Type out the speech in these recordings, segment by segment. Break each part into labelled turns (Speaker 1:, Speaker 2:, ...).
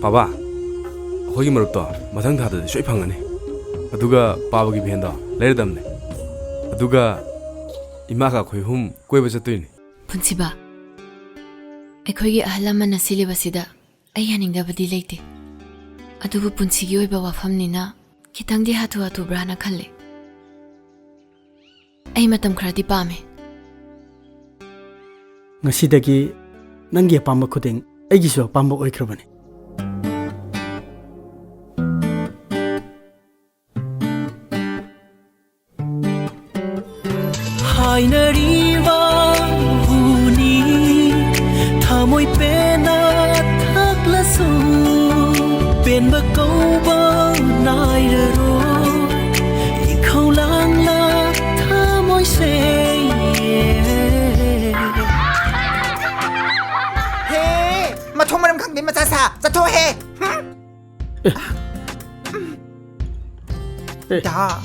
Speaker 1: Papa, hoy marupto, matang thada de soi phangani. Aduga papa gi bhenda leirdamne. Aduga ima ka khoi hum koiba chatuini.
Speaker 2: Punsiba. Aikhoigi ahlamana silibasida ai haningdabadi leite. Adubu punsigi oiba wafamnina kitangdi hatu hatu brana khalle. Ai matam khradi pame.
Speaker 3: Ngasidagi nangi apamba khuding aigisu apamba oikrabani.
Speaker 4: Hainariwa huni thamoi pena thaklasu penba kauba nairaro ikhaulang la thamoi se
Speaker 5: Hey, mathong manam khang bin machasa chatho he da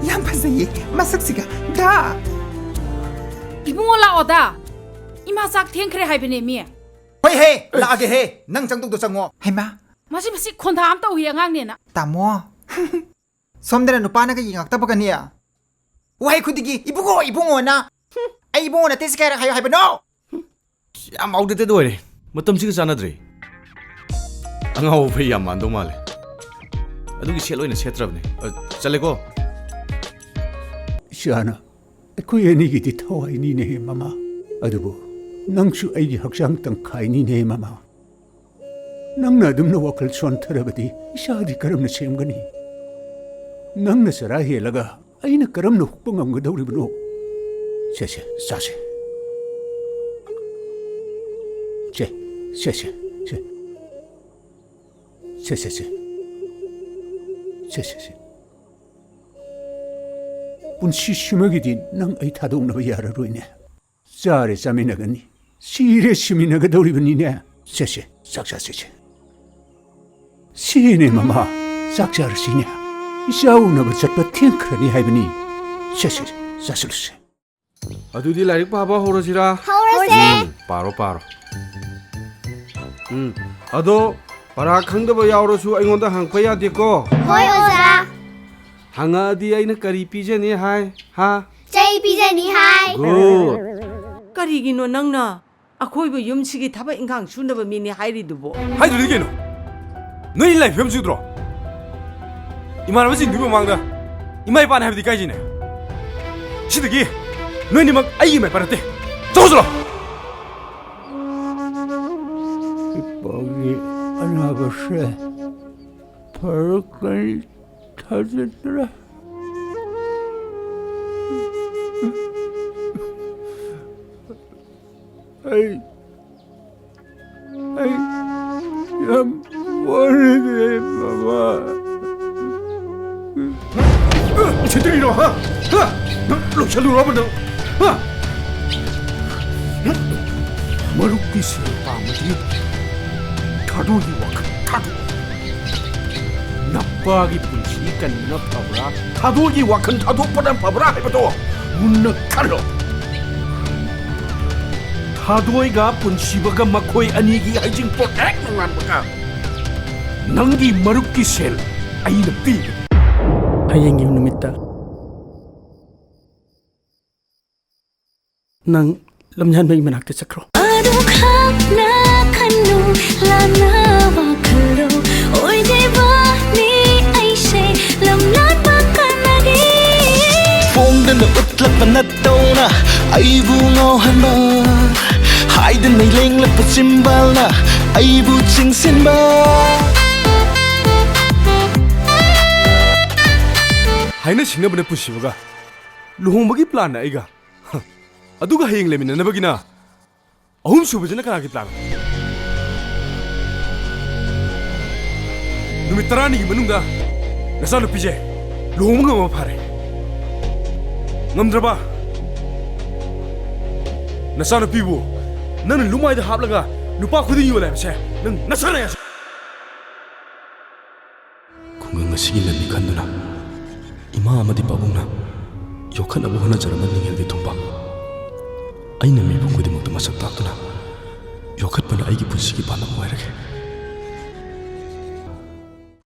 Speaker 5: Yang pasai masak siga da
Speaker 6: Ibungo la oda Ima sak thieng kre hai bene mi
Speaker 5: Hoi he la age he nang chang tuk do chango hai ma
Speaker 6: Masi masi khonda am tau hi angang ne na
Speaker 5: tamo somdera nupa na ka yingak ta bakania wai khudigi ibungo na ai ibungo na tes kara hayo hai bano
Speaker 1: Yam outdated doire. Matam siga chanadre. Angau phai yam mando male. Adugi sel oina setrabne. Chale ko.
Speaker 7: Shana, aku ini kita tahu ini nih mama. Aduh, nangsu aja haksan tangkai ini nih mama. Nang nadum na wakal suan terabadi, syadi karam na sem gani. Nang na serahi laga, aina karam na hukpang gadawri beno. Sese, sase. Se. Punsi shumagidi nang ay tadong na bayara ruine. Sare sa minagani. Sire siminagadori banine. Sese, saksa sese. Sine mama, saksar sine. Isaw na batsat pa tiangkrani haibani. Sese, sasulse.
Speaker 1: Adudi lairik papa horosira.
Speaker 8: Horose.
Speaker 1: Paro. Ado para khangdaba yaurasu aingonda hangpa yadeko.
Speaker 8: Hoi oza.
Speaker 1: Hanga di aina kari pijani hai ha.
Speaker 8: Chay pijani hai.
Speaker 1: Good.
Speaker 9: Karigino nangna akoibu yumsigi thaba ingang sunaba mini hairidubo.
Speaker 1: Hai duli geno. Noi life fem sudro. Imana basi nubo mangda. Imai pan habdi kaijine. Sidagi. Noi ni mag ai mai parate. Chosro.
Speaker 7: Ipagi anabashe. Parukani thaditra. Ay, yam worried, mama.
Speaker 1: 제대로 하. 로찰로 와보자.
Speaker 7: Marukisi pamadi. Taduhi wak tadu.
Speaker 1: 나빠기 분치니까 너 봐보라. 타도기 와큰 타도 뻔한 봐보라 해봐도 문너 칼로. 타도이가 분치버가 막코이 아니기 하이징 포텍 능한 버가. 낭기 마루기 셀 아이는 삐.
Speaker 3: Hayang yung numita. Nang lamyan may manakta sa kro.
Speaker 4: Phone utlak panatona aibu ngohanba haiden may lenglat pa simbal na aibu chingsinba
Speaker 1: 하이는 싱나브네 부시버가 루홍버기 플랜 아이가 아두가 하잉 레미나 나버기나 어흠 수버지나 가나기 플랜 누미 따라니기 mënung다 나사노 피제 루홍버가 뭐 파래 ngamdraba nasana pibu nan lumai da hablaga nupa khudi yola se nang nasana ya kongang sigil ni kanduna ima amadi babungna yokhana bohna jarama ningel de thumpa aina mi bungudi mukta masak taktuna ꯌꯣꯛꯈꯠꯄꯅ ꯑꯩꯒꯤ ꯄꯨꯟꯁꯤꯒꯤ ꯄꯥꯟꯗꯝ ꯑꯣꯏꯔꯒꯦ